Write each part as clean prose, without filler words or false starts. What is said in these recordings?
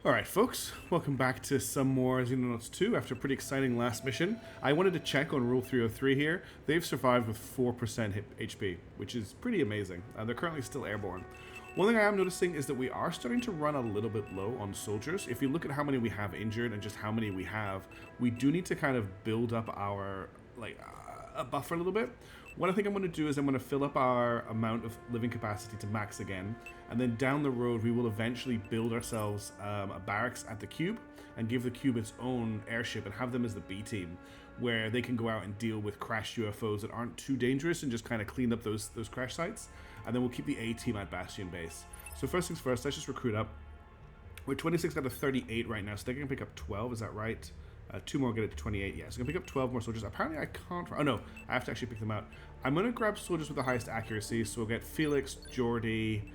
Alright folks, welcome back to some more Xenonauts 2 after a pretty exciting last mission. I wanted to check on Rule 303 here. They've survived with 4% HP, which is pretty amazing. They're currently still airborne. One thing I am noticing is that we are starting to run a little bit low on soldiers. If you look at how many we have injured and just how many we have, we do need to kind of build up our, a buffer a little bit. What I think I'm going to do is I'm going to fill up our amount of living capacity to max again, and then down the road we will eventually build ourselves a barracks at the cube and give the cube its own airship and have them as the B team, where they can go out and deal with crashed UFOs that aren't too dangerous and just kind of clean up those crash sites, and then we'll keep the A team at Bastion base. So first things first, let's just recruit up. We're 26 out of 38 right now, so they're going to pick up 12, is that right? 2 more get it to 28, yeah. So I'm going to pick up 12 more soldiers. Apparently I can't... Oh no, I have to actually pick them out. I'm going to grab soldiers with the highest accuracy, so we'll get Felix, Jordy,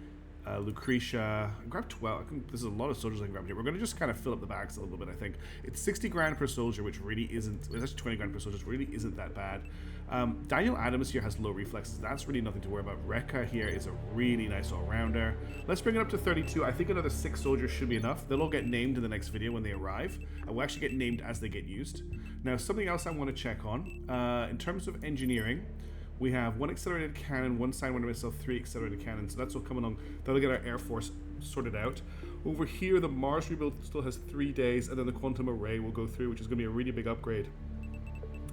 Lucretia. Grab 12. There's a lot of soldiers I can grab here. We're going to just kind of fill up the bags a little bit, I think. It's 60 grand per soldier, which really isn't... It's actually 20 grand per soldier, which really isn't that bad. Daniel Adams here has low reflexes. That's really nothing to worry about. Rekka here is a really nice all-rounder. Let's bring it up to 32. I think another 6 soldiers should be enough. They'll all get named in the next video when they arrive. And we'll actually get named as they get used. Now, something else I want to check on. In terms of engineering, we have 1 accelerated cannon, 1 sidewinder missile, 3 accelerated cannons. So that's all coming along. That'll get our Air Force sorted out. Over here, the Mars rebuild still has 3 days, and then the Quantum Array will go through, which is going to be a really big upgrade.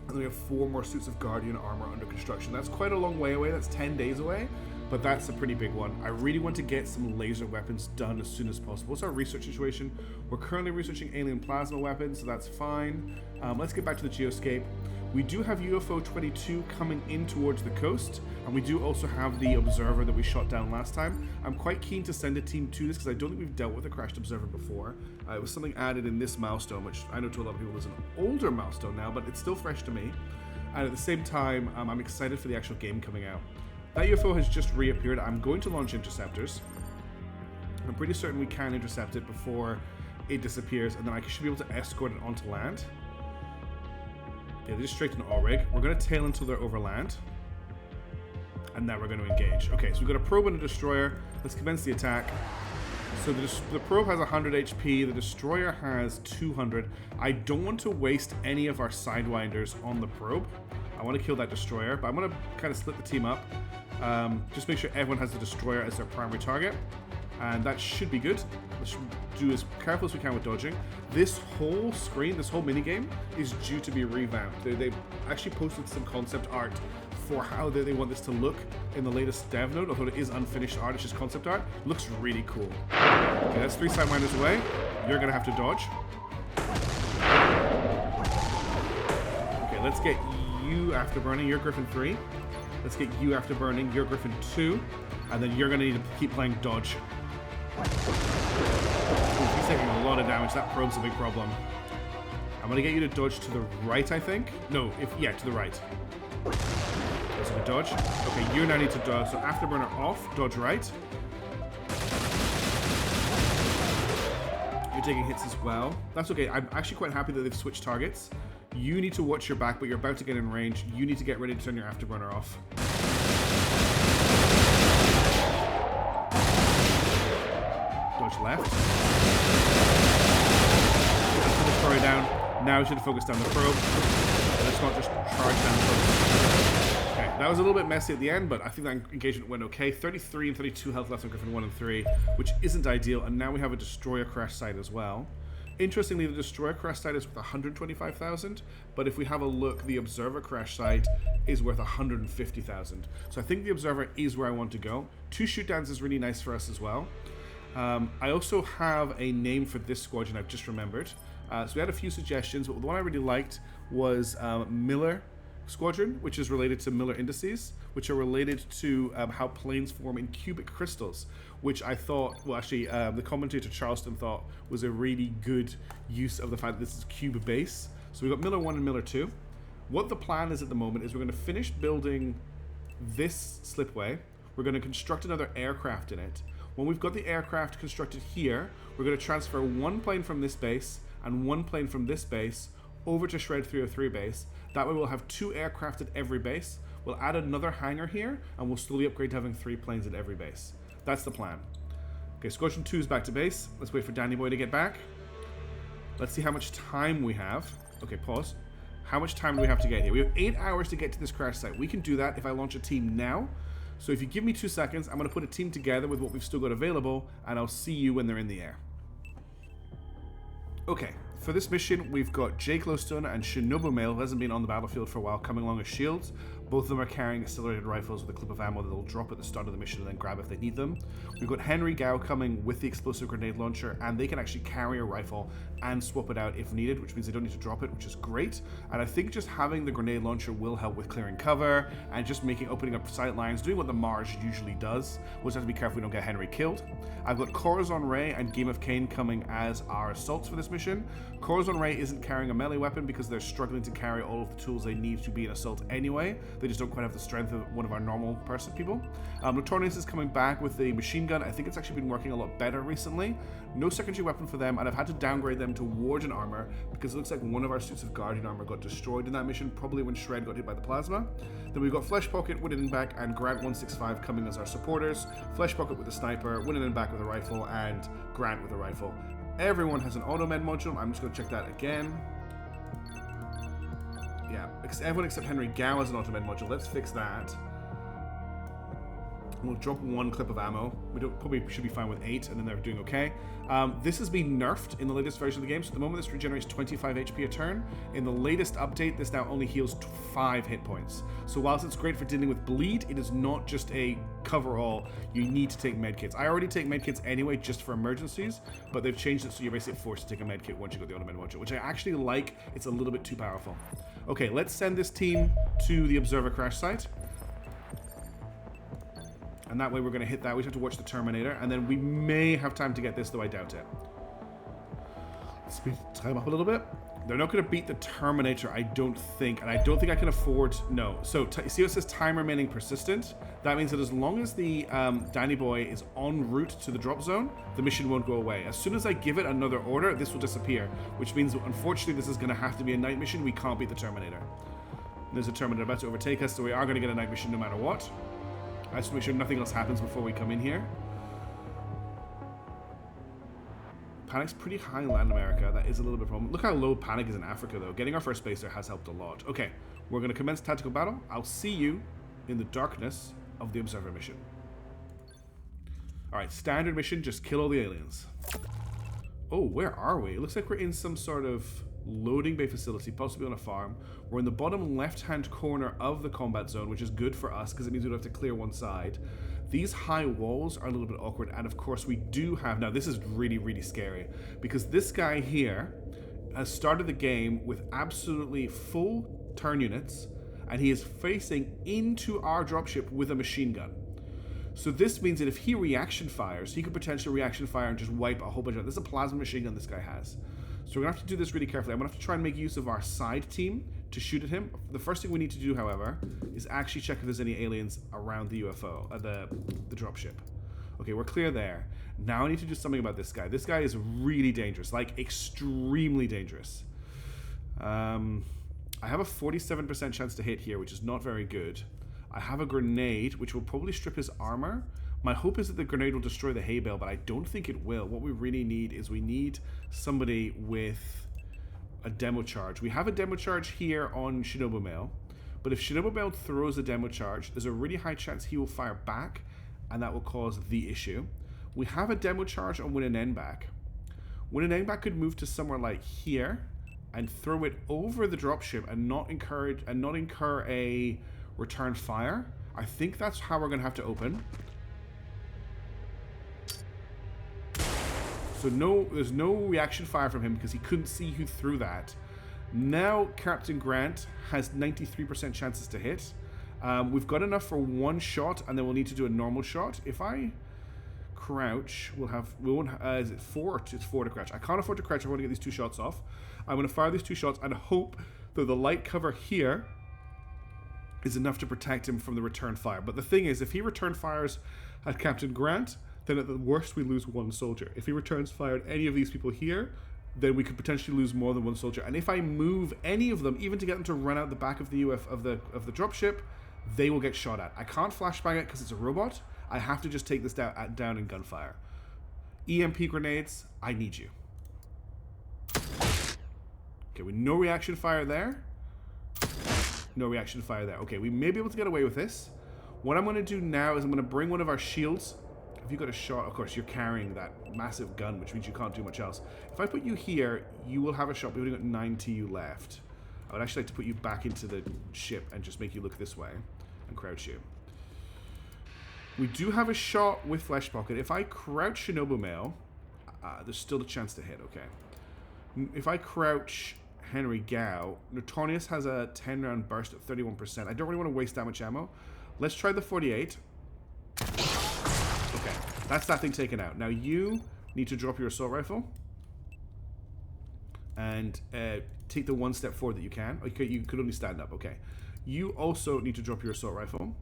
And then we have 4 more suits of Guardian armor under construction. That's quite a long way away. That's 10 days away, but that's a pretty big one. I really want to get some laser weapons done as soon as possible. What's our research situation? We're currently researching alien plasma weapons, so that's fine. Let's get back to the geoscape. We do have UFO 22 coming in towards the coast, and we do also have the observer that we shot down last time. I'm quite keen to send a team to this because I don't think we've dealt with a crashed observer before. It was something added in this milestone, which I know to a lot of people is an older milestone now, but it's still fresh to me. And at the same time, I'm excited for the actual game coming out. That UFO has just reappeared. I'm going to launch interceptors. I'm pretty certain we can intercept it before it disappears, and then I should be able to escort it onto land. Yeah, they're just straight to an all-rig. We're going to tail until they're over land. And now we're going to engage. Okay, so we've got a probe and a destroyer. Let's commence the attack. So the probe has 100 HP. The destroyer has 200. I don't want to waste any of our sidewinders on the probe. I want to kill that destroyer, but I'm going to kind of split the team up. Just make sure everyone has the destroyer as their primary target. And that should be good. Let's do as careful as we can with dodging. This whole screen, this whole minigame is due to be revamped. They actually posted some concept art for how they want this to look in the latest dev note, although it is unfinished art, it's just concept art. Looks really cool. Okay, that's 3 sidewinders away. You're going to have to dodge. Okay, let's get you after burning. You're Griffin 3. Let's get you after burning. You're Griffin 2. And then you're going to need to keep playing dodge. He's taking a lot of damage. That probe's a big problem. I'm going to get you to dodge to the right, I think. No, yeah, to the right. So we dodge. Okay, you now need to dodge. So afterburner off, dodge right. You're taking hits as well. That's okay. I'm actually quite happy that they've switched targets. You need to watch your back, but you're about to get in range. You need to get ready to turn your afterburner off. Dodge left. Let's put the destroyer down. Now we should focus down the probe. Let's not just charge down the probe. Okay, that was a little bit messy at the end, but I think that engagement went okay. 33 and 32 health left on Griffin 1 and 3, which isn't ideal, and now we have a destroyer crash site as well. Interestingly, the destroyer crash site is worth 125,000, but if we have a look, the observer crash site is worth 150,000. So I think the observer is where I want to go. 2 shootdowns is really nice for us as well. I also have a name for this squadron I've just remembered. So we had a few suggestions, but the one I really liked was Miller Squadron, which is related to Miller indices, which are related to how planes form in cubic crystals, which I thought, well actually the commentator Charleston thought was a really good use of the fact that this is cube base. So we've got Miller 1 and Miller 2. What the plan is at the moment is we're going to finish building this slipway. We're going to construct another aircraft in it. When we've got the aircraft constructed here, we're going to transfer 1 plane from this base and 1 plane from this base over to Shred 303 base. That way we'll have 2 aircraft at every base. We'll add another hangar here, and we'll slowly upgrade to having 3 planes at every base. That's the plan. Okay, Squadron 2 is back to base. Let's wait for Danny Boy to get back. Let's see how much time we have. Okay, pause. How much time do we have to get here? We have 8 hours to get to this crash site. We can do that if I launch a team now. So if you give me 2 seconds, I'm going to put a team together with what we've still got available, and I'll see you when they're in the air. Okay, for this mission, we've got Jake Glowstone and Shinobu Male, who hasn't been on the battlefield for a while, coming along as shields. Both of them are carrying accelerated rifles with a clip of ammo that they'll drop at the start of the mission and then grab if they need them. We've got Henry Gao coming with the explosive grenade launcher, and they can actually carry a rifle and swap it out if needed, which means they don't need to drop it, which is great. And I think just having the grenade launcher will help with clearing cover and just opening up sight lines, doing what the Marge usually does. We'll just have to be careful we don't get Henry killed. I've got Corazon Ray and Game of Cain coming as our assaults for this mission. Corazon Ray isn't carrying a melee weapon because they're struggling to carry all of the tools they need to be an assault anyway. They just don't quite have the strength of one of our normal person people. Notorious is coming back with the machine gun. I think it's actually been working a lot better recently. No secondary weapon for them, and I've had to downgrade them to Warden armor because it looks like one of our suits of Guardian armor got destroyed in that mission, probably when Shred got hit by the plasma. Then we've got Flesh Pocket, Winning and Back, and Grant 165 coming as our supporters. Flesh Pocket with the sniper, Winning and Back with a rifle, and Grant with a rifle. Everyone has an auto med module. I'm just going to check that again. Yeah, everyone except Henry Gao has an auto med module. Let's fix that. We'll drop 1 clip of ammo. We probably should be fine with 8, and then they're doing okay. This has been nerfed in the latest version of the game, so at the moment this regenerates 25 HP a turn. In the latest update, this now only heals 5 hit points. So whilst it's great for dealing with bleed, it is not just a cover-all. You need to take medkits. I already take medkits anyway, just for emergencies, but they've changed it so you're basically forced to take a medkit once you got the auto-med module, which I actually like. It's a little bit too powerful. Okay, let's send this team to the Observer crash site. And that way we're going to hit that. We just have to watch the Terminator. And then we may have time to get this, though I doubt it. Let's speed time up a little bit. They're not going to beat the Terminator, I don't think. And I don't think I can afford... No. So, see what it says time remaining persistent? That means that as long as the Danny Boy is en route to the drop zone, the mission won't go away. As soon as I give it another order, this will disappear. Which means, unfortunately, this is going to have to be a night mission. We can't beat the Terminator. And there's a Terminator about to overtake us, so we are going to get a night mission no matter what. I just make sure nothing else happens before we come in here. Panic's pretty high in Latin America. That is a little bit of a problem. Look how low Panic is in Africa, though. Getting our first base there has helped a lot. Okay, we're going to commence tactical battle. I'll see you in the darkness of the Observer mission. Alright, standard mission, just kill all the aliens. Oh, where are we? It looks like we're in some sort of loading bay facility, possibly on a farm. We're in the bottom left-hand corner of the combat zone, which is good for us because it means we don't have to clear one side. These high walls are a little bit awkward, and of course we do have... Now, this is really, really scary because this guy here has started the game with absolutely full turn units, and he is facing into our dropship with a machine gun. So this means that if he reaction fires, he could potentially reaction fire and just wipe a whole bunch of... This is a plasma machine gun this guy has. So we're going to have to do this really carefully. I'm going to have to try and make use of our side team to shoot at him. The first thing we need to do, however, is actually check if there's any aliens around the UFO, the dropship. Okay, we're clear there. Now I need to do something about this guy. This guy is really dangerous, like extremely dangerous. I have a 47% chance to hit here, which is not very good. I have a grenade, which will probably strip his armor. My hope is that the grenade will destroy the hay bale, but I don't think it will. What we really need is we need somebody with a demo charge. We have a demo charge here on Shinobu Male, but if Shinobu Male throws a demo charge, there's a really high chance he will fire back, and that will cause the issue. We have a demo charge on Win and End back. Win and End back could move to somewhere like here and throw it over the dropship and not incur a return fire. I think that's how we're going to have to open. So there's no reaction fire from him because he couldn't see who threw that. Now Captain Grant has 93% chances to hit. We've got enough for one shot, and then we'll need to do a normal shot. If I crouch, is it 4? It's 4 to crouch. I can't afford to crouch. I want to get these 2 shots off. I'm going to fire these 2 shots and hope that the light cover here is enough to protect him from the return fire. But the thing is, if he return fires at Captain Grant, then at the worst we lose 1 soldier. If he returns fire at any of these people here, then we could potentially lose more than 1 soldier. And if I move any of them, even to get them to run out the back of the of the dropship, they will get shot at. I can't flashbang it because it's a robot. I have to just take this down in gunfire. EMP grenades, I need you. Okay, with no reaction fire there. No reaction fire there. Okay, we may be able to get away with this. What I'm going to do now is I'm going to bring one of our shields. If you got a shot, of course, you're carrying that massive gun, which means you can't do much else. If I put you here, you will have a shot. We've only got 9 TU left. I would actually like to put you back into the ship and just make you look this way and crouch you. We do have a shot with Flesh Pocket. If I crouch Shinobu Male, there's still a chance to hit, okay. If I crouch Henry Gao, Notorious has a 10-round burst at 31%. I don't really want to waste that much ammo. Let's try the 48. Okay, that's that thing taken out. Now you need to drop your assault rifle and take the one step forward that you can. Okay, you could only stand up. Okay, you also need to drop your assault rifle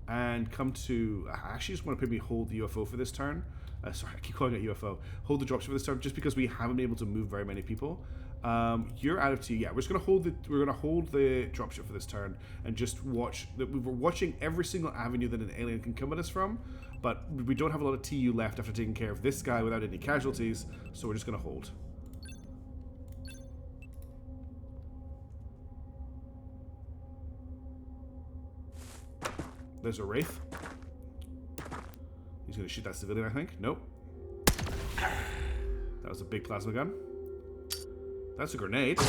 and come to. I actually just want to maybe hold the UFO for this turn. Sorry, I keep calling it UFO. Hold the dropship for this turn, just because we haven't been able to move very many people. You're out of T. Yeah, we're just gonna hold the dropship for this turn and just watch. We were watching every single avenue that an alien can come at us from, but we don't have a lot of TU left after taking care of this guy without any casualties. So we're just gonna hold. There's a Wraith. He's going to shoot that civilian, I think. Nope. That was a big plasma gun. That's a grenade.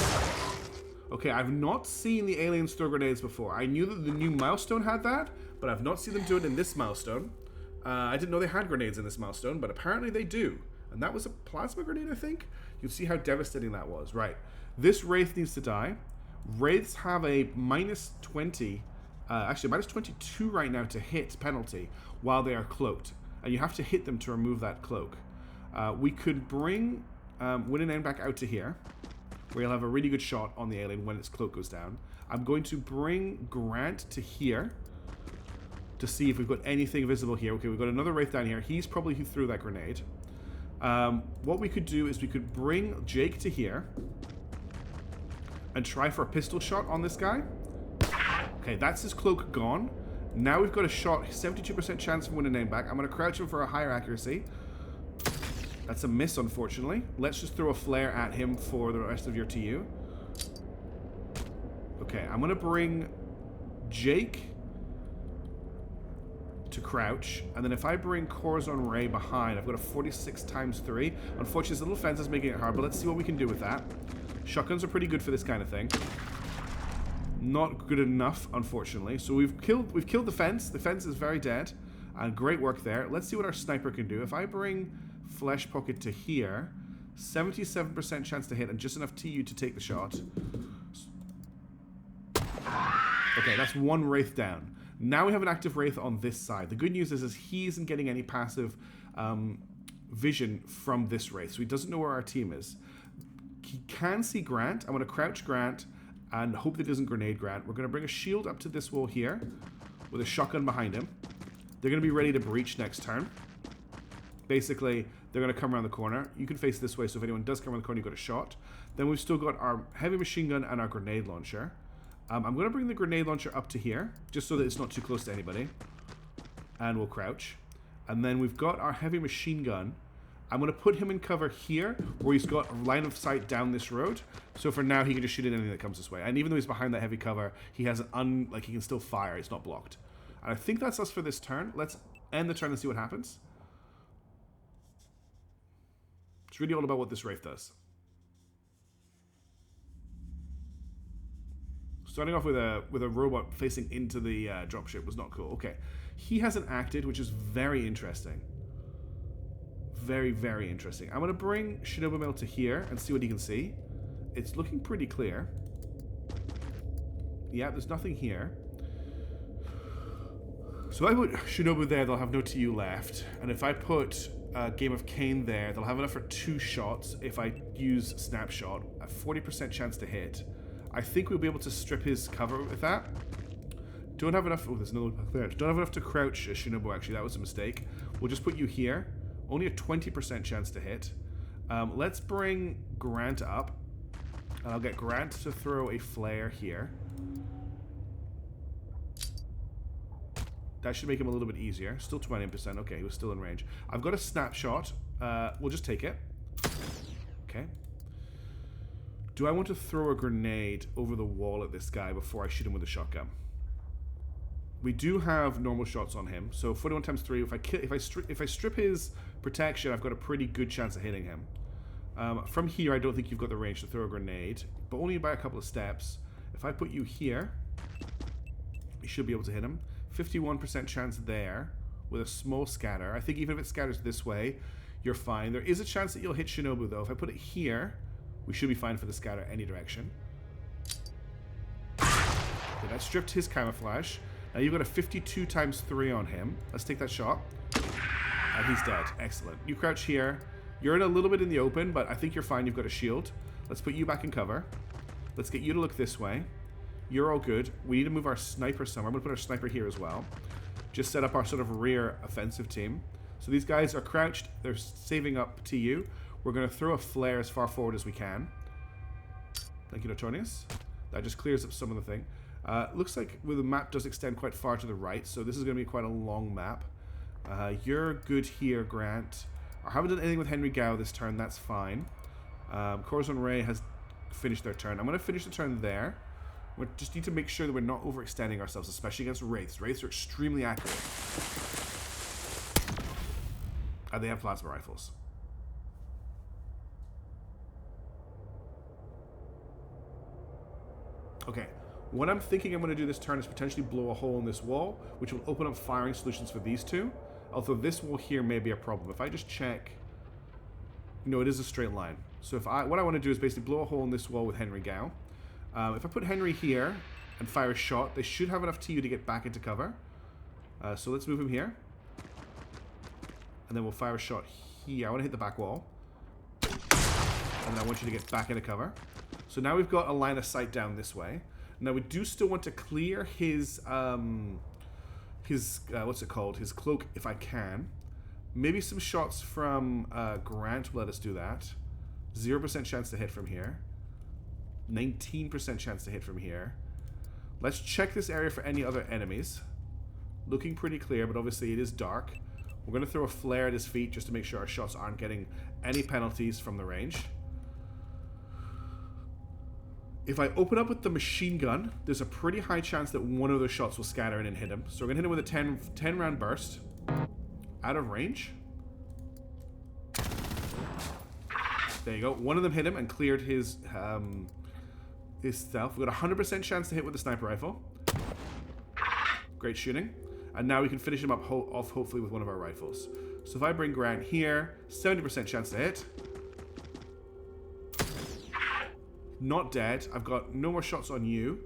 Okay, I've not seen the aliens throw grenades before. I knew that the new Milestone had that, but I've not seen them do it in this Milestone. I didn't know they had grenades in this Milestone, but apparently they do. And that was a plasma grenade, I think. You can see how devastating that was. Right. This Wraith needs to die. Wraiths have a -20... actually, -22 right now to hit penalty while they are cloaked. And you have to hit them to remove that cloak. We could bring Win and End back out to here, where you'll have a really good shot on the alien when its cloak goes down. I'm going to bring Grant to here to see if we've got anything visible here. Okay, we've got another Wraith down here. He's probably who threw that grenade. What we could do is we could bring Jake to here and try for a pistol shot on this guy. Okay, that's his cloak gone. Now we've got a shot, 72% chance of winning name back. I'm going to crouch him for a higher accuracy. That's a miss, unfortunately. Let's just throw a flare at him for the rest of your TU. Okay, I'm going to bring Jake to crouch. And then if I bring Corazon Ray behind, I've got a 46 times 3. Unfortunately, this little fence is making it hard, but let's see what we can do with that. Shotguns are pretty good for this kind of thing. Not good enough, unfortunately. So we've killed the fence. The fence is very dead. And great work there. Let's see what our sniper can do. If I bring Flesh Pocket to here, 77% chance to hit and just enough TU to take the shot. Okay, that's one Wraith down. Now we have an active Wraith on this side. The good news is he isn't getting any passive vision from this Wraith, so he doesn't know where our team is. He can see Grant. I'm going to crouch Grant and hope that he doesn't grenade Grant. We're going to bring a shield up to this wall here with a shotgun behind him. They're going to be ready to breach next turn. Basically, they're going to come around the corner. You can face this way, so if anyone does come around the corner, you've got a shot. Then we've still got our heavy machine gun and our grenade launcher. I'm going to bring the grenade launcher up to here, just so that it's not too close to anybody. And we'll crouch. And then we've got our heavy machine gun. I'm going to put him in cover here, where he's got a line of sight down this road. So for now, he can just shoot at anything that comes this way. And even though he's behind that heavy cover, he has he can still fire. It's not blocked. And I think that's us for this turn. Let's end the turn and see what happens. It's really all about what this Wraith does. Starting off with a robot facing into the dropship was not cool. Okay, he hasn't acted, which is very interesting. Very, very interesting. I'm going to bring Shinobu Mel to here and see what he can see. It's looking pretty clear. Yeah, there's nothing here. So if I put Shinobu there, they'll have no TU left. And if I put Game of Cain there, they'll have enough for 2 shots if I use Snapshot. A 40% chance to hit. I think we'll be able to strip his cover with that. Don't have enough... Oh, there's another back there. Don't have enough to crouch Shinobu, actually. That was a mistake. We'll just put you here. Only a 20% chance to hit. Let's bring Grant up. And I'll get Grant to throw a flare here. That should make him a little bit easier. Still 20%. Okay, he was still in range. I've got a snapshot. We'll just take it. Okay. Do I want to throw a grenade over the wall at this guy before I shoot him with a shotgun? We do have normal shots on him, so 41 times 3. If I strip his protection, I've got a pretty good chance of hitting him. From here, I don't think you've got the range to throw a grenade, but only by a couple of steps. If I put you here, you should be able to hit him. 51% chance there with a small scatter. I think even if it scatters this way, you're fine. There is a chance that you'll hit Shinobu, though. If I put it here, we should be fine for the scatter any direction. Okay, that stripped his camouflage. Now you've got a 52 times 3 on him. Let's take that shot. And he's dead. Excellent. You crouch here. You're in a little bit in the open, but I think you're fine. You've got a shield. Let's put you back in cover. Let's get you to look this way. You're all good. We need to move our sniper somewhere. I'm going to put our sniper here as well. Just set up our sort of rear offensive team. So these guys are crouched. They're saving up TU. We're going to throw a flare as far forward as we can. Thank you, Notorious. That just clears up some of the thing. Looks like the map does extend quite far to the right, so this is going to be quite a long map. You're good here, Grant. I haven't done anything with Henry Gao this turn, that's fine. Corazon Ray has finished their turn. I'm going to finish the turn there. We just need to make sure that we're not overextending ourselves, especially against Wraiths. Wraiths are extremely accurate. And they have plasma rifles. Okay. What I'm thinking I'm going to do this turn is potentially blow a hole in this wall, which will open up firing solutions for these two. Although this wall here may be a problem. If I just check... No, it is a straight line. So what I want to do is basically blow a hole in this wall with Henry Gao. If I put Henry here and fire a shot, they should have enough TU to get back into cover. So let's move him here. And then we'll fire a shot here. I want to hit the back wall. And then I want you to get back into cover. So now we've got a line of sight down this way. Now we do still want to clear his what's it called? His cloak if I can. Maybe some shots from Grant will let us do that. 0% chance to hit from here. 19% chance to hit from here. Let's check this area for any other enemies. Looking pretty clear, but obviously it is dark. We're going to throw a flare at his feet just to make sure our shots aren't getting any penalties from the range. If I open up with the machine gun, there's a pretty high chance that one of those shots will scatter in and hit him. So we're going to hit him with a 10 round burst. Out of range. There you go. One of them hit him and cleared his stealth. We've got a 100% chance to hit with the sniper rifle. Great shooting. And now we can finish him up off hopefully with one of our rifles. So if I bring Grant here, 70% chance to hit. Not dead. I've got no more shots on you.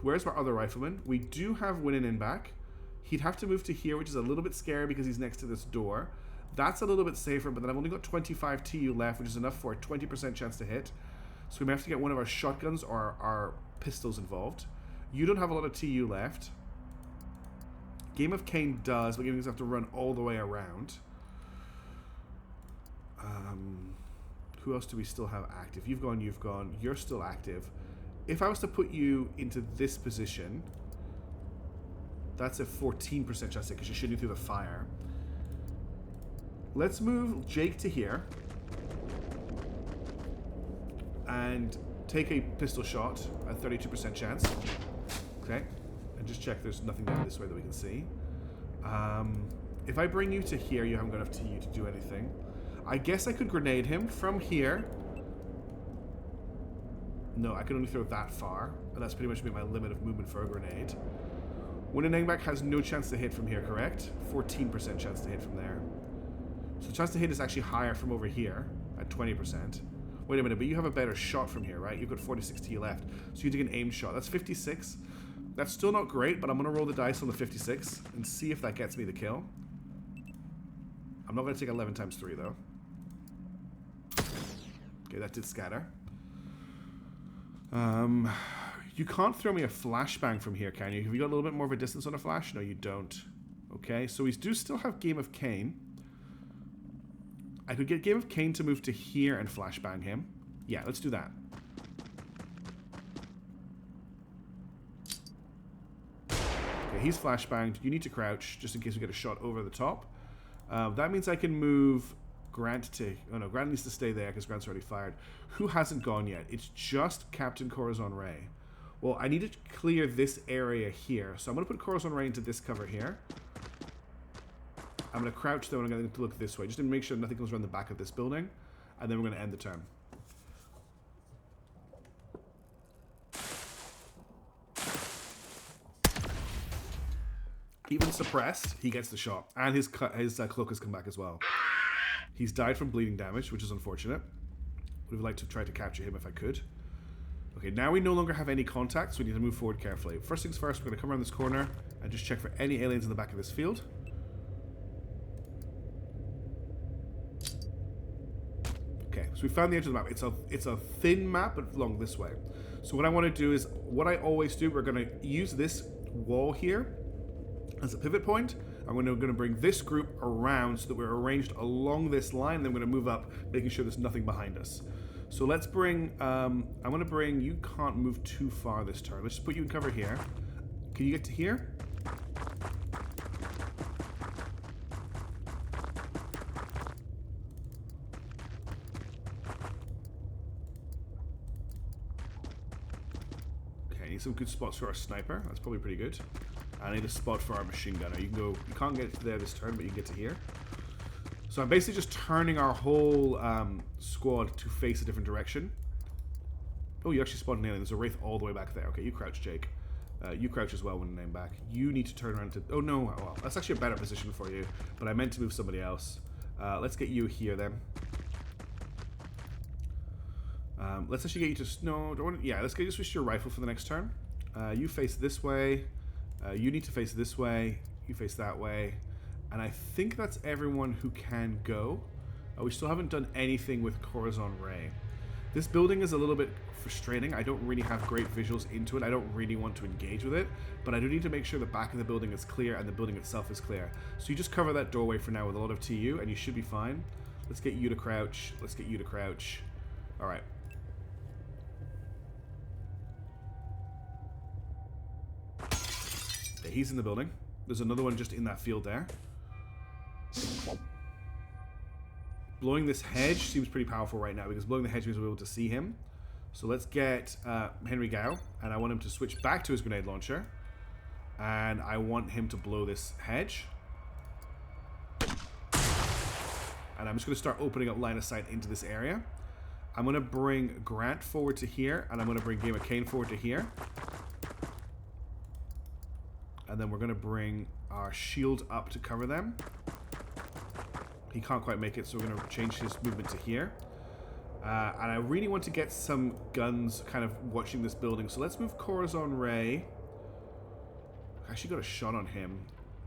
Where's my other rifleman? We do have Winnin in back. He'd have to move to here, which is a little bit scary because he's next to this door. That's a little bit safer, but then I've only got 25 TU left, which is enough for a 20% chance to hit. So we may have to get one of our shotguns or our pistols involved. You don't have a lot of TU left. Game of Cain does, but Gaming have to run all the way around. Who else do we still have active? You've gone, you're still active. If I was to put you into this position, that's a 14% chance because you're shooting through the fire. Let's move Jake to here. And take a pistol shot at 32% chance. Okay. And just check there's nothing down this way that we can see. If I bring you to here, you haven't got enough TU to do anything. I guess I could grenade him from here. No, I can only throw that far. And that's pretty much my limit of movement for a grenade. Winningbak has no chance to hit from here, correct? 14% chance to hit from there. So the chance to hit is actually higher from over here at 20%. Wait a minute, but you have a better shot from here, right? You've got 46 TU left. So you take an aimed shot. That's 56. That's still not great, but I'm going to roll the dice on the 56 and see if that gets me the kill. I'm not going to take 11 times 3, though. Okay, that did scatter. You can't throw me a flashbang from here, can you? Have you got a little bit more of a distance on a flash? No, you don't. Okay, so we do still have Game of Cain. I could get Game of Cain to move to here and flashbang him. Yeah, let's do that. Okay, he's flashbanged. You need to crouch just in case we get a shot over the top. That means I can move Grant to... Oh no, Grant needs to stay there because Grant's already fired. Who hasn't gone yet? It's just Captain Corazon Ray. Well, I need to clear this area here. So I'm going to put Corazon Ray into this cover here. I'm going to crouch though, and I'm going to look this way, just to make sure nothing comes around the back of this building. And then we're going to end the turn. Even suppressed, he gets the shot. And his cloak has come back as well. He's died from bleeding damage, which is unfortunate. Would have liked to try to capture him if I could. Okay, now we no longer have any contact, so we need to move forward carefully. First things first, we're going to come around this corner and just check for any aliens in the back of this field. Okay, so we found the edge of the map. It's a thin map, but along this way. So what I want to do is, what I always do, we're going to use this wall here as a pivot point. I'm going to bring this group around so that we're arranged along this line, and then we're going to move up, making sure there's nothing behind us. So let's bring, I'm going to bring, you can't move too far this turn. Let's just put you in cover here. Can you get to here? Okay, I need some good spots for our sniper. That's probably pretty good. I need a spot for our machine gunner. You can go, you can't get there this turn, but you can get to here. So I'm basically just turning our whole squad to face a different direction. Oh, you actually spotted an alien. There's a Wraith all the way back there. Okay, you crouch, Jake. You crouch as well when named back. You need to turn around to... Oh, no. Well, that's actually a better position for you. But I meant to move somebody else. Let's get you here, then. Let's actually get you to... No, don't want... Yeah, let's get you to switch to your rifle for the next turn. You face this way. You need to face this way. You face that way. And I think that's everyone who can go. We still haven't done anything with Corazon Ray. This building is a little bit frustrating. I don't really have great visuals into it. I don't really want to engage with it. But I do need to make sure the back of the building is clear and the building itself is clear. So you just cover that doorway for now with a lot of TU and you should be fine. Let's get you to crouch. Let's get you to crouch. Alright. Okay, he's in the building. There's another one just in that field there. Blowing this hedge seems pretty powerful right now because blowing the hedge means we're able to see him. So let's get Henry Gao, and I want him to switch back to his grenade launcher. And I want him to blow this hedge. And I'm just going to start opening up line of sight into this area. I'm going to bring Grant forward to here, and I'm going to bring Game of Kane forward to here. And then we're going to bring our shield up to cover them. He can't quite make it, so we're going to change his movement to here. And I really want to get some guns kind of watching this building. So let's move Corazon Ray. I actually got a shot on him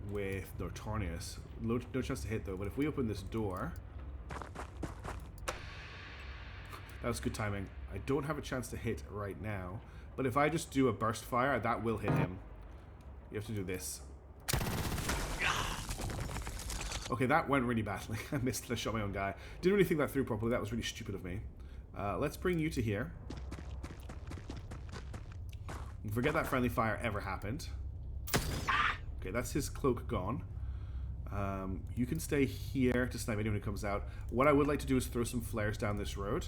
with Notorious. No chance to hit, though. But if we open this door... That was good timing. I don't have a chance to hit right now. But if I just do a burst fire, that will hit him. You have to do this. Okay, that went really badly. I missed. I shot my own guy. Didn't really think that through properly. That was really stupid of me. Let's bring you to here. Forget that friendly fire ever happened. Okay, that's his cloak gone. You can stay here to snipe anyone who comes out. What I would like to do is throw some flares down this road.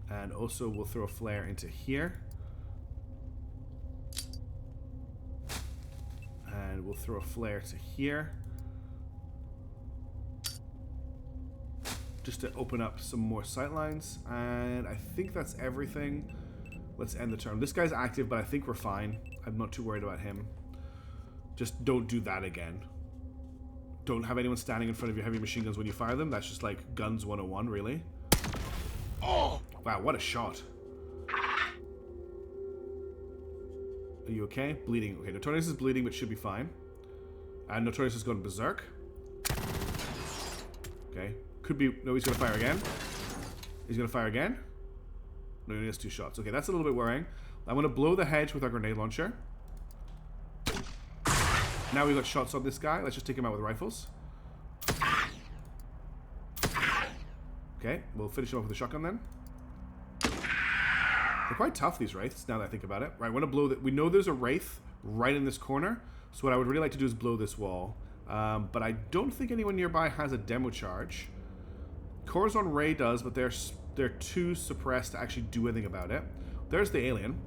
And also we'll throw a flare into here. And we'll throw a flare to here. Just to open up some more sightlines. And I think that's everything. Let's end the turn. This guy's active, but I think we're fine. I'm not too worried about him. Just don't do that again. Don't have anyone standing in front of your heavy machine guns when you fire them. That's just like guns 101, really. Oh! Wow, what a shot. Are you okay? Bleeding. Okay, Notorious is bleeding, but should be fine. And Notorious has gone berserk. Okay. Could be... No, he's going to fire again. He's going to fire again. No, he has 2 shots. Okay, that's a little bit worrying. I'm going to blow the hedge with our grenade launcher. Now we've got shots on this guy. Let's just take him out with rifles. Okay, we'll finish him off with a shotgun then. They're quite tough, these Wraiths, now that I think about it. Right, I want to blow that. We know there's a Wraith right in this corner, so what I would really like to do is blow this wall. But I don't think anyone nearby has a demo charge. Corazon Ray does, but they're too suppressed to actually do anything about it. There's the alien.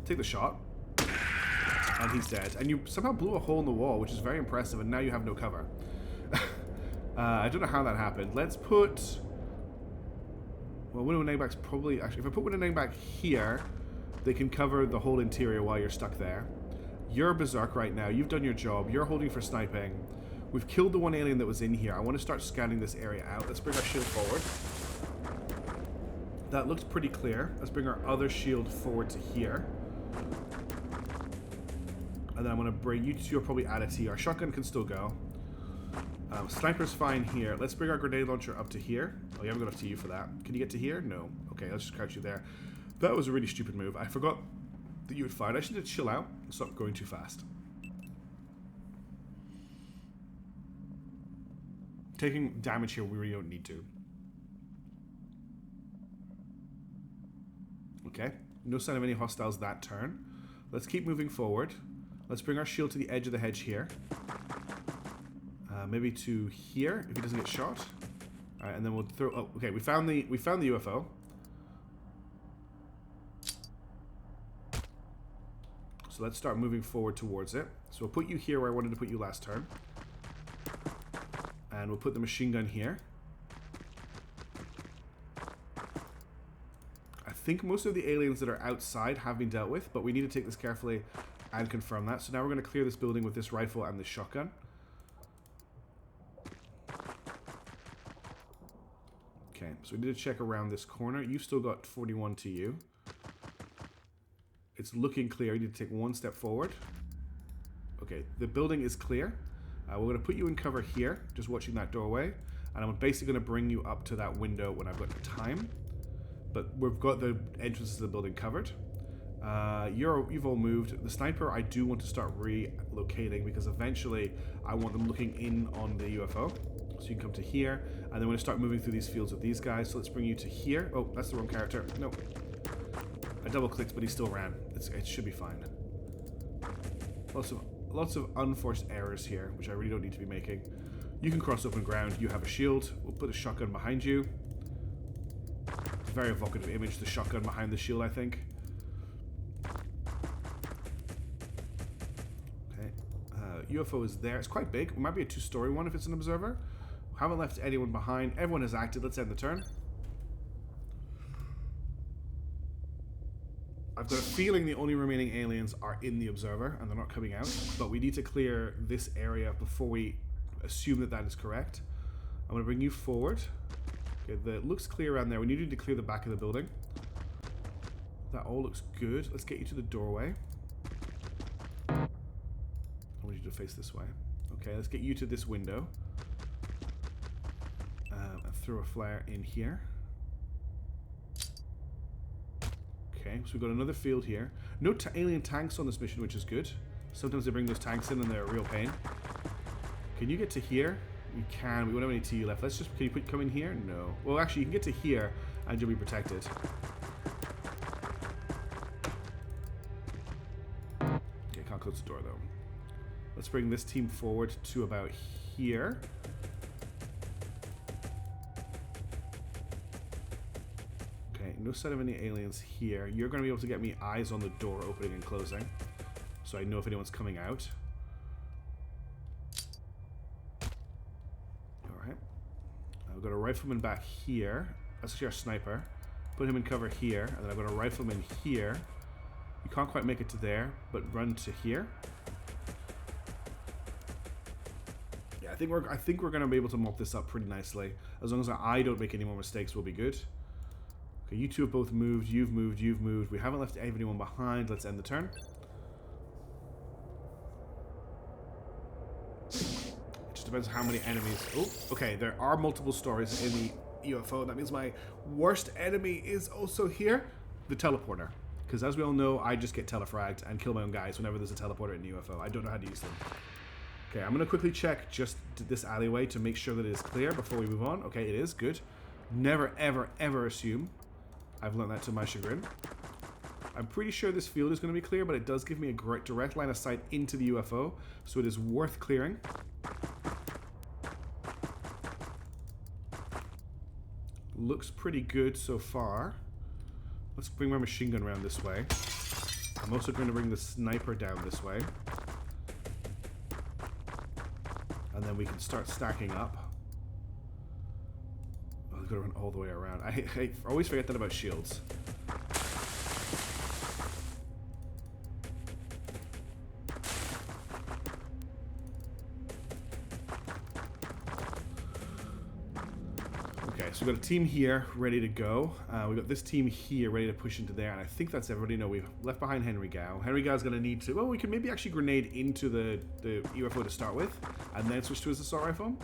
Take the shot. And he's dead. And you somehow blew a hole in the wall, which is very impressive, and now you have no cover. I don't know how that happened. Let's put... Well, Winnow and Nangback's probably... Actually, if I put Winnow and Nangback here, they can cover the whole interior while you're stuck there. You're Berserk right now. You've done your job. You're holding for sniping. We've killed the one alien that was in here. I want to start scanning this area out. Let's bring our shield forward. That looked pretty clear. Let's bring our other shield forward to here. And then I'm going to bring... You two are probably out of T. Our shotgun can still go. Sniper's fine here. Let's bring our grenade launcher up to here. Oh, you haven't got up to you for that. Can you get to here? No. Okay, let's just crouch you there. That was a really stupid move. I forgot that you would fire. I should have chill out and stop going too fast. Taking damage here, we really don't need to. Okay. No sign of any hostiles that turn. Let's keep moving forward. Let's bring our shield to the edge of the hedge here. Maybe to here, if he doesn't get shot. Alright, and then we'll throw... Oh, okay, we found the UFO. So let's start moving forward towards it. So we'll put you here where I wanted to put you last turn. And we'll put the machine gun here. I think most of the aliens that are outside have been dealt with, but we need to take this carefully and confirm that. So now we're going to clear this building with this rifle and this shotgun. Okay, so we need to check around this corner. You've still got 41 to you. It's looking clear. You need to take one step forward. Okay, the building is clear. We're going to put you in cover here, just watching that doorway. And I'm basically going to bring you up to that window when I've got time. But we've got the entrances to the building covered. You've all moved. The sniper, I do want to start relocating because eventually I want them looking in on the UFO. So you can come to here, and then we're going to start moving through these fields with these guys. So let's bring you to here. Oh, that's the wrong character. No. I double-clicked, but he still ran. It should be fine. Lots of unforced errors here, which I really don't need to be making. You can cross open ground. You have a shield. We'll put a shotgun behind you. It's a very evocative image, the shotgun behind the shield, I think. Okay. UFO is there. It's quite big. It might be a two-story one if it's an observer. Haven't left anyone behind. Everyone has acted. Let's end the turn. I've got a feeling the only remaining aliens are in the observer and they're not coming out, but we need to clear this area before we assume that that is correct. I'm going to bring you forward. Okay, that looks clear around there. We need to clear the back of the building. That all looks good. Let's get you to the doorway. I want you to face this way. Okay, let's get you to this window. And throw a flare in here. Okay, so we've got another field here. No alien tanks on this mission, which is good. Sometimes they bring those tanks in and they're a real pain. Can you get to here? You can. We won't have any TU left. Let's just... Can you come in here? No. Well, actually, you can get to here and you'll be protected. Okay, can't close the door, though. Let's bring this team forward to about here. No sign of any aliens here. You're going to be able to get me eyes on the door opening and closing, so I know if anyone's coming out. Alright. I've got a rifleman back here. That's actually our sniper. Put him in cover here, and then I've got a rifleman here. You can't quite make it to there, but run to here. Yeah, I think we're going to be able to mop this up pretty nicely. As long as I don't make any more mistakes, we'll be good. Okay, you two have both moved. You've moved. You've moved. We haven't left anyone behind. Let's end the turn. It just depends on how many enemies... Oh, okay. There are multiple stories in the UFO. That means my worst enemy is also here. The teleporter. Because as we all know, I just get telefragged and kill my own guys whenever there's a teleporter in the UFO. I don't know how to use them. Okay, I'm going to quickly check just this alleyway to make sure that it is clear before we move on. Okay, it is. Good. Never, ever, ever assume. I've learned that to my chagrin. I'm pretty sure this field is going to be clear, but it does give me a direct line of sight into the UFO, so it is worth clearing. Looks pretty good so far. Let's bring my machine gun around this way. I'm also going to bring the sniper down this way. And then we can start stacking up. Oh, I've got to run all the way around. I always forget that about shields. So we've got a team here ready to go. We've got this team here ready to push into there, and I think that's everybody. No, we've left behind Henry Gao. Henry Gao's going to need to... Well, we can maybe actually grenade into the UFO to start with, and then switch to his assault rifle.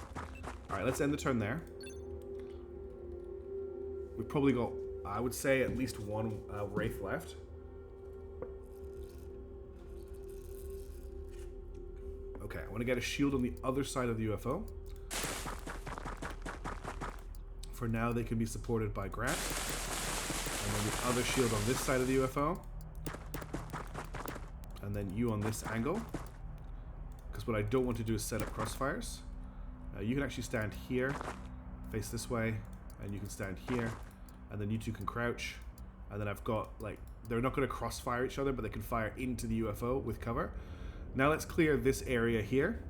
Alright, let's end the turn there. We've probably got, I would say, at least one Wraith left. Okay, I want to get a shield on the other side of the UFO. For now, they can be supported by Grant. And then the other shield on this side of the UFO. And then you on this angle. Because what I don't want to do is set up crossfires. You can actually stand here, face this way, and you can stand here. And then you two can crouch. And then I've got, like, they're not going to crossfire each other, but they can fire into the UFO with cover. Now let's clear this area here.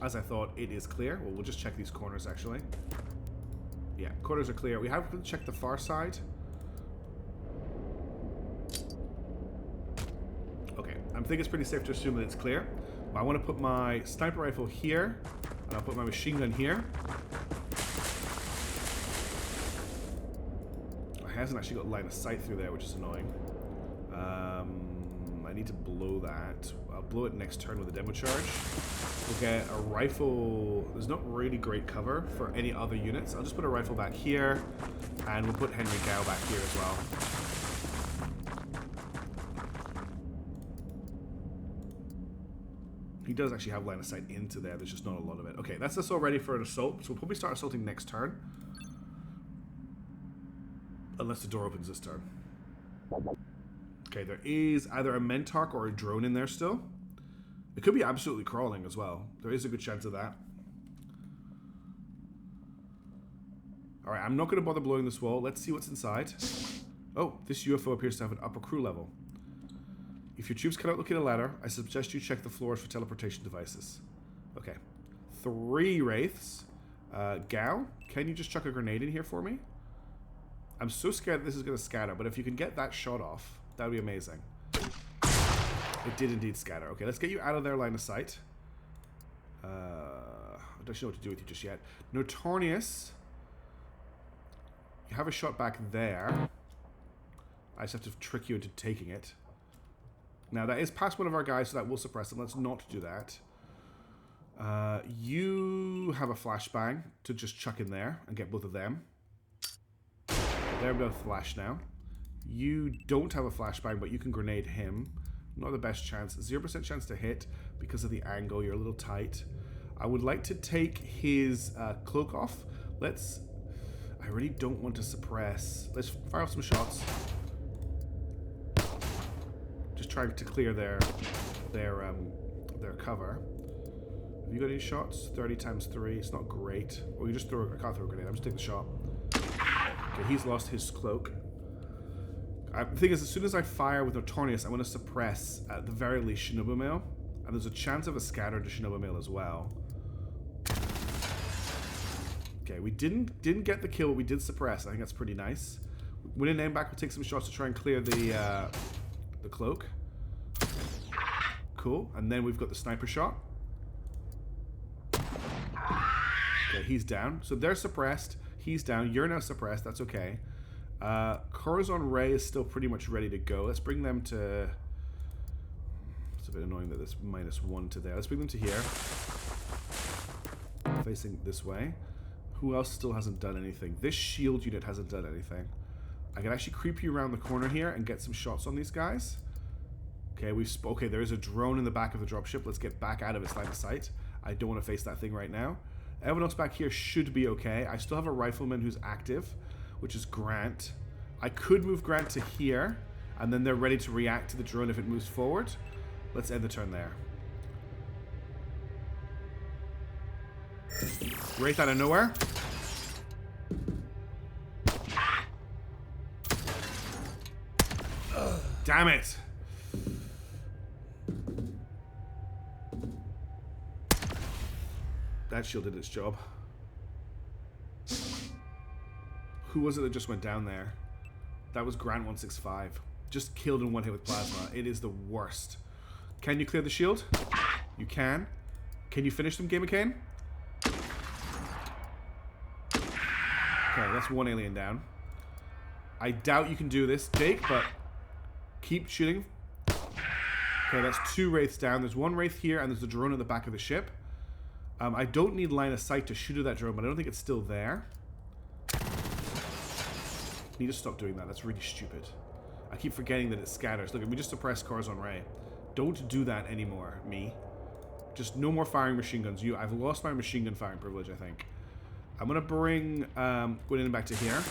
As I thought, it is clear. Well, we'll just check these corners, actually. Yeah, corners are clear. We have to check the far side. Okay, I think it's pretty safe to assume that it's clear. I want to put my sniper rifle here, and I'll put my machine gun here. It hasn't actually got line of sight through there, which is annoying. I need to blow that. I'll blow it next turn with a demo charge. We'll get a rifle. There's not really great cover for any other units. I'll just put a rifle back here, and we'll put Henry Gao back here as well. He does actually have line of sight into there. There's just not a lot of it. Okay, that's us all ready for an assault. So we'll probably start assaulting next turn. Unless the door opens this turn. Okay, there is either a Mentark or a drone in there still. It could be absolutely crawling as well. There is a good chance of that. Alright, I'm not going to bother blowing this wall. Let's see what's inside. Oh, this UFO appears to have an upper crew level. If your troops cannot locate a ladder, I suggest you check the floors for teleportation devices. Okay. 3 Wraiths. Gao, can you just chuck a grenade in here for me? I'm so scared this is going to scatter, but if you can get that shot off, that would be amazing. It did indeed scatter. Okay, let's get you out of their line of sight. I don't actually know what to do with you just yet. Notorious. You have a shot back there. I just have to trick you into taking it. Now, that is past one of our guys, so that will suppress them. Let's not do that. You have a flashbang to just chuck in there and get both of them. They're both flash now. You don't have a flashbang, but you can grenade him. Not the best chance. 0% chance to hit because of the angle. You're a little tight. I would like to take his cloak off. Let's... I really don't want to suppress. Let's fire off some shots. Just trying to clear their cover. Have you got any shots? 30 times 3. It's not great. Or you just throw... I can't throw a grenade. I'm just taking the shot. Okay, he's lost his cloak. The thing is, as soon as I fire with Notorious, I'm going to suppress, at the very least, Shinobu Mail. And there's a chance of a scatter to Shinobu Mail as well. Okay, we didn't get the kill, but we did suppress. I think that's pretty nice. Win a name back, we'll take some shots to try and clear the cloak. Cool. And then we've got the sniper shot. Okay, he's down. So they're suppressed. He's down. You're now suppressed. That's okay. Corazon Ray is still pretty much ready to go. Let's bring them to... It's a bit annoying that there's -1 to there. Let's bring them to here. Facing this way. Who else still hasn't done anything? This shield unit hasn't done anything. I can actually creep you around the corner here and get some shots on these guys. Okay, okay, there is a drone in the back of the dropship. Let's get back out of its line of sight. I don't want to face that thing right now. Everyone else back here should be okay. I still have a rifleman who's active, which is Grant. I could move Grant to here, and then they're ready to react to the drone if it moves forward. Let's end the turn there. Wraith out of nowhere. Damn it! That shield did its job. Who was it that just went down there? That was Grant 165. Just killed in one hit with plasma. It is the worst. Can you clear the shield? You can. Can you finish them, Game of Kane? Okay, that's one alien down. I doubt you can do this, Jake, but keep shooting. Okay, that's 2 Wraiths down. There's 1 Wraith here, and there's a drone at the back of the ship. I don't need line of sight to shoot at that drone, but I don't think it's still there. Need to stop doing that. That's really stupid. I keep forgetting that it scatters. Look, we just suppressed Corazon Ray. Don't do that anymore, me. Just no more firing machine guns. I've lost my machine gun firing privilege, I think. I'm going to bring Gwyneth back to here.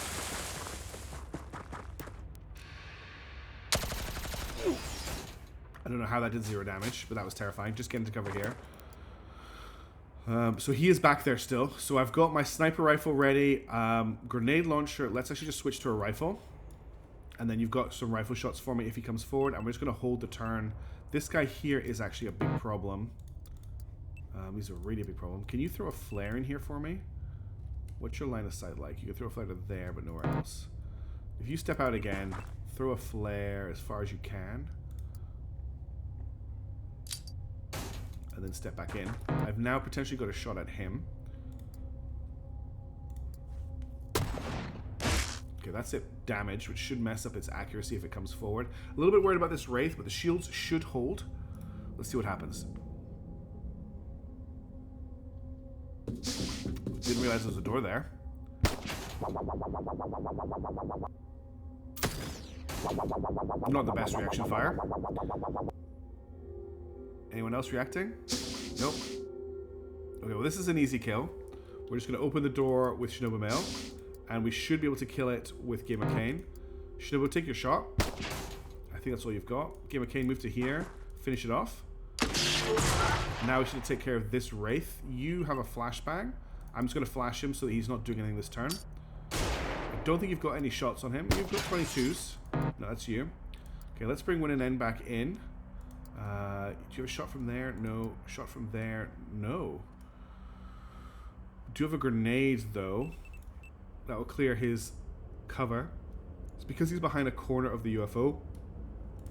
I don't know how that did 0 damage, but that was terrifying. Just get into cover here. So he is back there still. So I've got my sniper rifle ready. Grenade launcher. Let's actually just switch to a rifle. And then you've got some rifle shots for me if he comes forward. And we're just going to hold the turn. This guy here is actually a big problem. He's a really big problem. Can you throw a flare in here for me? What's your line of sight like? You can throw a flare to there, but nowhere else. If you step out again, throw a flare as far as you can. And then step back in. I've now potentially got a shot at him. Okay, that's it. Damage, which should mess up its accuracy if it comes forward. A little bit worried about this Wraith, but the shields should hold. Let's see what happens. Didn't realize there was a door there. Not the best reaction fire. Anyone else reacting? Nope. Okay, well this is an easy kill. We're just going to open the door with Shinobu Mail, and we should be able to kill it with Game of Kane. Shinobu, take your shot. I think that's all you've got. Game of Kane, move to here. Finish it off. Now we should take care of this Wraith. You have a flashbang. I'm just going to flash him so that he's not doing anything this turn. I don't think you've got any shots on him. You've got 22s. No, that's you. Okay, let's bring Win and N back in. Do you have a shot from there? No. Shot from there? No. Do you have a grenade, though? That will clear his cover. It's because he's behind a corner of the UFO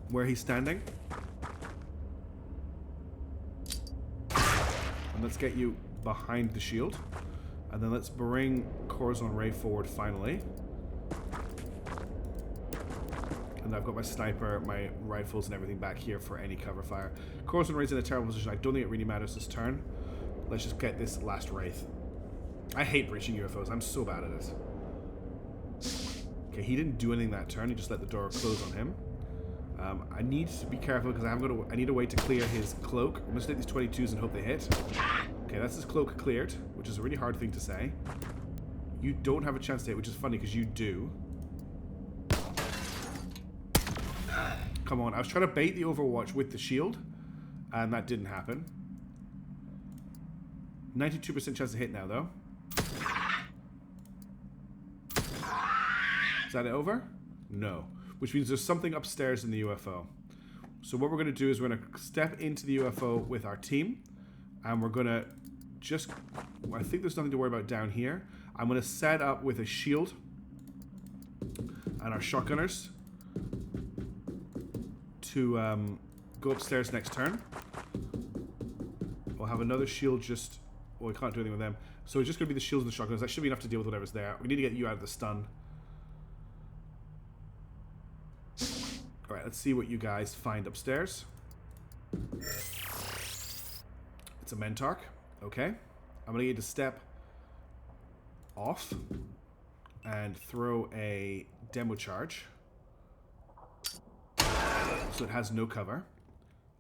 where he's standing. And let's get you behind the shield. And then let's bring Corazon Ray forward finally. And I've got my sniper, my rifles, and everything back here for any cover fire. Corazon Ray's in a terrible position. I don't think it really matters this turn. Let's just get this last Wraith. I hate breaching UFOs. I'm so bad at it. Okay, he didn't do anything that turn. He just let the door close on him. I need to be careful because I need a way to clear his cloak. I'm going to take these 22s and hope they hit. Okay, that's his cloak cleared, which is a really hard thing to say. You don't have a chance to hit, which is funny because you do. Come on, I was trying to bait the Overwatch with the shield, and that didn't happen. 92% chance to hit now, though. Is that it over? No. Which means there's something upstairs in the UFO. So what we're going to do is we're going to step into the UFO with our team, and we're going to just... I think there's nothing to worry about down here. I'm going to set up with a shield and our shotgunners to go upstairs next turn. We'll have another shield just... Well, we can't do anything with them. So it's just going to be the shields and the shotgunners. That should be enough to deal with whatever's there. We need to get you out of the stun. Alright, let's see what you guys find upstairs. It's a Mentark. Okay. I'm going to get you to step off and throw a demo charge. So it has no cover.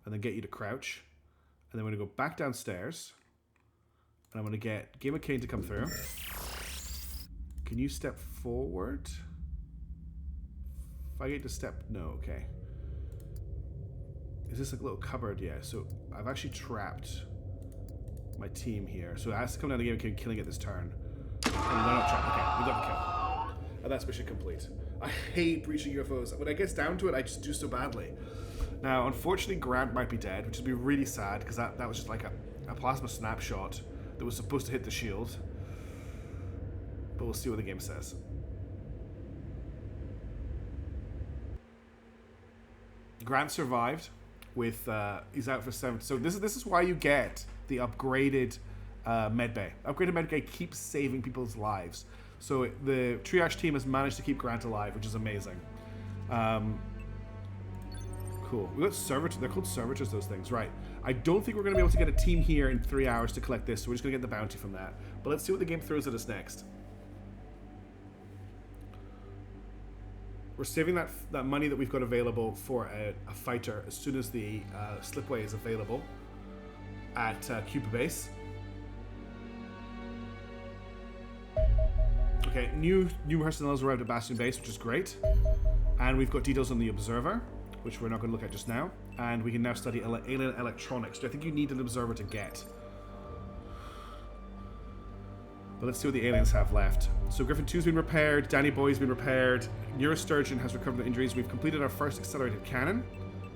And then get you to crouch. And then we're going to go back downstairs. And I'm going to get Game of Kane to come through. Can you step forward? If I get to step... No, okay. Is this like a little cupboard? Yeah, so I've actually trapped my team here. So it has to come down the game and killing it this turn. And they're not trapped. Okay, we got the kill. And that's mission complete. I hate breaching UFOs. When it gets down to it, I just do so badly. Now, unfortunately, Grant might be dead, which would be really sad, because that was just like a plasma snapshot that was supposed to hit the shield. But we'll see what the game says. Grant survived with, he's out for 7. So this is why you get the upgraded medbay. Upgraded medbay keeps saving people's lives. So the triage team has managed to keep Grant alive, which is amazing. Cool. We got servitors. They're called servitors, those things. Right. I don't think we're going to be able to get a team here in 3 hours to collect this, so we're just going to get the bounty from that. But let's see what the game throws at us next. We're saving that money that we've got available for a fighter as soon as the slipway is available at Cuba base. Okay, new personnel has arrived at Bastion base, which is great. And we've got details on the observer, which we're not going to look at just now. And we can now study alien electronics, which I think you need an observer to get. But let's see what the aliens have left. So Griffin 2's been repaired, Danny Boy's been repaired, Neurosturgeon has recovered the injuries. We've completed our first accelerated cannon.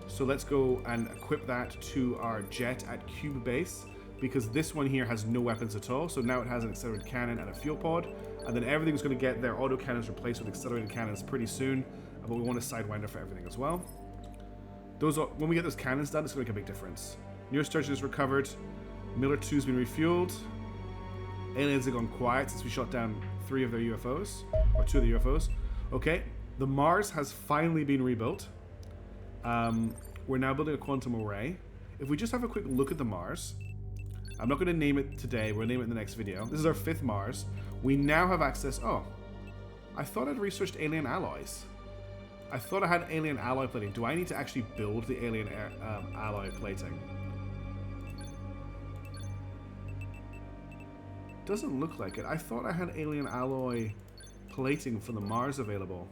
So let's go and equip that to our jet at Cuba base, because this one here has no weapons at all. So now it has an accelerated cannon and a fuel pod, and then everything's going to get their auto cannons replaced with accelerated cannons pretty soon. But we want a sidewinder for everything as well. When we get those cannons done, it's going to make a big difference. Neurosturgeon is recovered. Miller 2's been refueled. Aliens have gone quiet since we shot down 3 of their UFOs, or 2 of the UFOs. Okay, the Mars has finally been rebuilt. We're now building a quantum array. If we just have a quick look at the Mars, I'm not going to name it today, we'll name it in the next video. This is our 5th Mars. We now have access... Oh, I thought I'd researched alien alloys. I thought I had alien alloy plating. Do I need to actually build the alien alloy plating? Doesn't look like it. I thought I had alien alloy plating for the Mars available.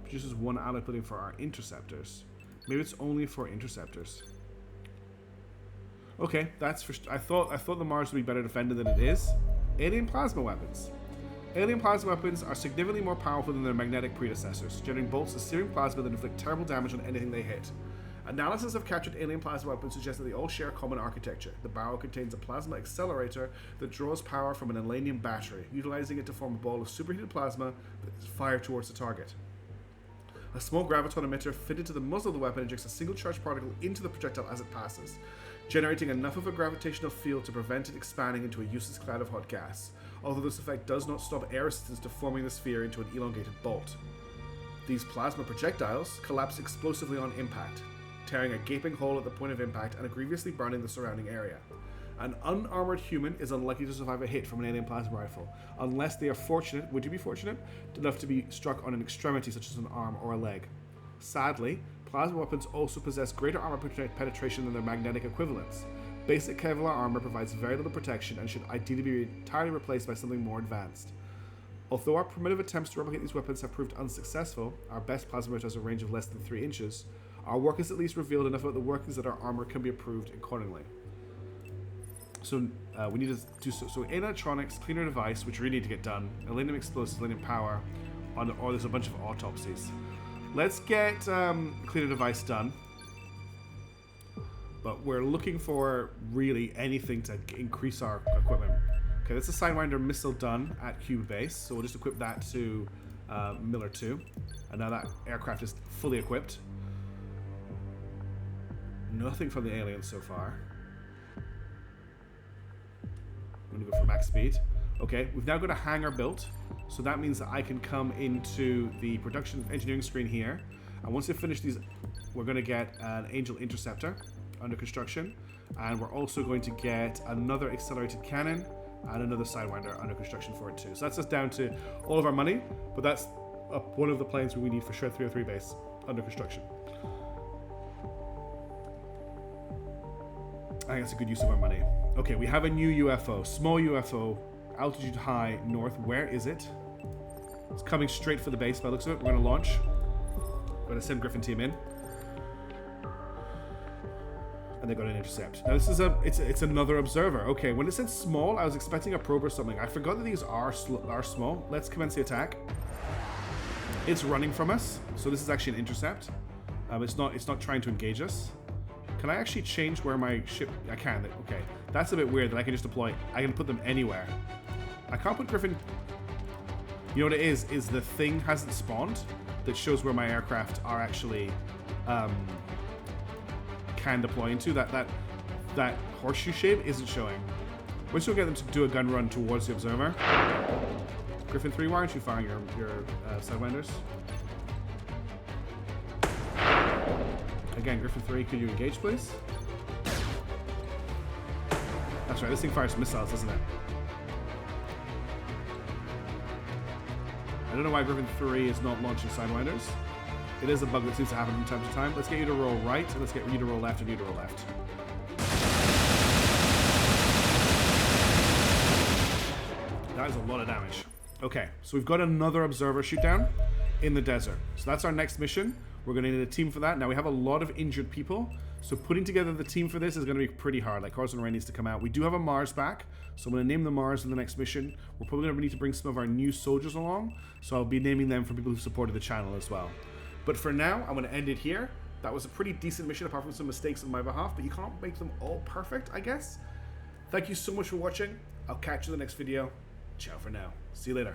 Produces 1 alloy plating for our interceptors. Maybe it's only for interceptors. Okay, that's for... I thought the Mars would be better defended than it is. Alien plasma weapons. Alien plasma weapons are significantly more powerful than their magnetic predecessors, generating bolts of searing plasma that inflict terrible damage on anything they hit. Analysis of captured alien plasma weapons suggests that they all share a common architecture. The barrel contains a plasma accelerator that draws power from an uranium battery, utilizing it to form a ball of superheated plasma that is fired towards the target. A small graviton emitter fitted to the muzzle of the weapon injects a single charged particle into the projectile as it passes, generating enough of a gravitational field to prevent it expanding into a useless cloud of hot gas, although this effect does not stop air resistance to forming the sphere into an elongated bolt. These plasma projectiles collapse explosively on impact, tearing a gaping hole at the point of impact and grievously burning the surrounding area. An unarmored human is unlikely to survive a hit from an alien plasma rifle, unless they are fortunate, would you be fortunate, enough to be struck on an extremity such as an arm or a leg. Sadly, plasma weapons also possess greater armor penetration than their magnetic equivalents. Basic Kevlar armor provides very little protection and should ideally be entirely replaced by something more advanced. Although our primitive attempts to replicate these weapons have proved unsuccessful, our best plasma has a range of less than 3 inches, our work has at least revealed enough about the workings that our armor can be improved accordingly. So we need to do so electronics, cleaner device, which we really need to get done, aluminium explosives, aluminium power, or there's a bunch of autopsies. Let's get cleaner device done. But we're looking for really anything to increase our equipment. Okay, that's a Sidewinder missile done at Cuba base, so we'll just equip that to Miller 2. And now that aircraft is fully equipped. Nothing from the aliens so far. I'm gonna go for max speed. Okay, we've now got a hangar built, so that means that I can come into the production engineering screen here. And once we finish these, we're gonna get an Angel Interceptor under construction, and we're also going to get another accelerated cannon and another Sidewinder under construction for it too. So that's just down to all of our money, but that's one of the planes we need for Shred 303 base under construction. I think that's a good use of our money. Okay, we have a new UFO, small UFO, altitude high, north. Where is it? It's coming straight for the base by the looks of it. We're going to launch. Going to send Griffin team in. And they got an intercept. Now this is it's another observer. Okay, when it said small, I was expecting a probe or something. I forgot that these are small. Let's commence the attack. It's running from us, so this is actually an intercept. It's not trying to engage us. Can I actually change where my ship? I can. Okay, that's a bit weird that I can just deploy. I can put them anywhere. I can't put Griffin. You know what it is? Is the thing hasn't spawned that shows where my aircraft are actually. Can deploy into that horseshoe shape isn't showing. We're still get them to do a gun run towards the observer. Griffin 3, why aren't you firing your sidewinders? Again, Griffin 3, could you engage, please? That's right. This thing fires missiles, doesn't it? I don't know why Griffin 3 is not launching sidewinders. It is a bug that seems to happen from time to time. Let's get you to roll right, and let's get you to roll left, and you to roll left. That is a lot of damage. Okay, so we've got another observer shoot down in the desert. So that's our next mission. We're going to need a team for that. Now we have a lot of injured people, so putting together the team for this is going to be pretty hard. Like Carson Ray needs to come out. We do have a Mars back, so I'm going to name the Mars in the next mission. We're probably going to need to bring some of our new soldiers along, so I'll be naming them for people who supported the channel as well. But for now, I'm going to end it here. That was a pretty decent mission, apart from some mistakes on my behalf, but you can't make them all perfect, I guess. Thank you so much for watching. I'll catch you in the next video. Ciao for now. See you later.